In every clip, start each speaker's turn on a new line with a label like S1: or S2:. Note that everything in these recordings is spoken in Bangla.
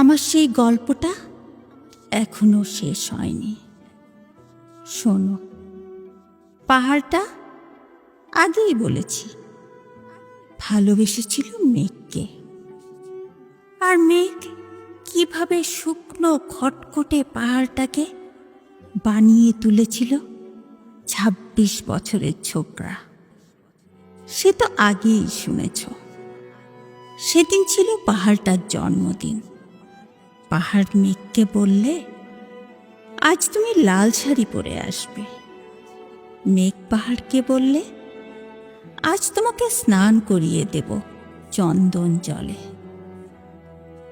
S1: আমার সেই গল্পটা এখনো শেষ হয়নি। শোনো, পাহাড়টা আগেই বলেছি ভালোবেসেছিল মেঘকে, আর মেঘ কিভাবে শুকনো খটখটে পাহাড়টাকে বানিয়ে তুলেছিল ২৬ বছরের ছোকরা। সে তো আগেই শুনেছ। সেদিন ছিল পাহাড়টার জন্মদিন। পাহাড় মেঘকে বললে, আজ তুমি লাল শাড়ি পরে আসবে। মেঘ পাহাড়কে বললে, আজ তোমাকে স্নান করিয়ে দেব চন্দন জলে।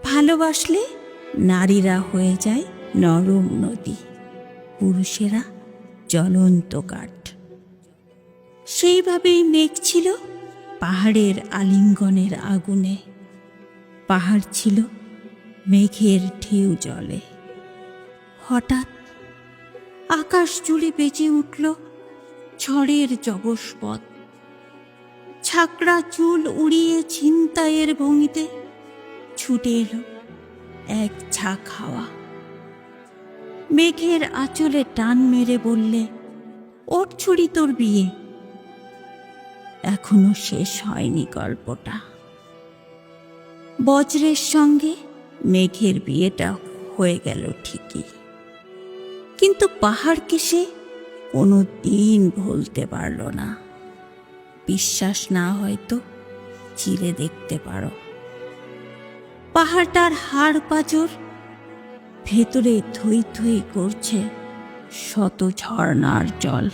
S1: ভালোবাসলে নারীরা হয়ে যায় নরম নদী, পুরুষেরা জ্বলন্ত কাঠ। সেইভাবেই মেঘ ছিল পাহাড়ের আলিঙ্গনের আগুনে, পাহাড় ছিল মেঘের ঢেউ জলে। হঠাৎ আকাশ জুড়ে বেজে উঠল ঝড়ের জবসপদ। ছাকড়া চুল উড়িয়ে ছিনতাইয়ের ভঙ্গিতে ছুটে এলো এক ঝাঁক হাওয়া। মেঘের আঁচলে টান মেরে বললে, ওর ছুরি তোর বিয়ে। এখনো শেষ হয়নি গল্পটা। বজ্রের সঙ্গে মেঘের বিয়েটা হয়ে গেল ঠিকই, কিন্তু পাহাড়কে সে কোনো দিন ভুলতে পারল না। বিশ্বাস না হয়তো চিরে দেখতে পারো। পাহাড়টার হাড় পাঁজর ভেতরে থই থই করছে শত ঝর্ণার জল।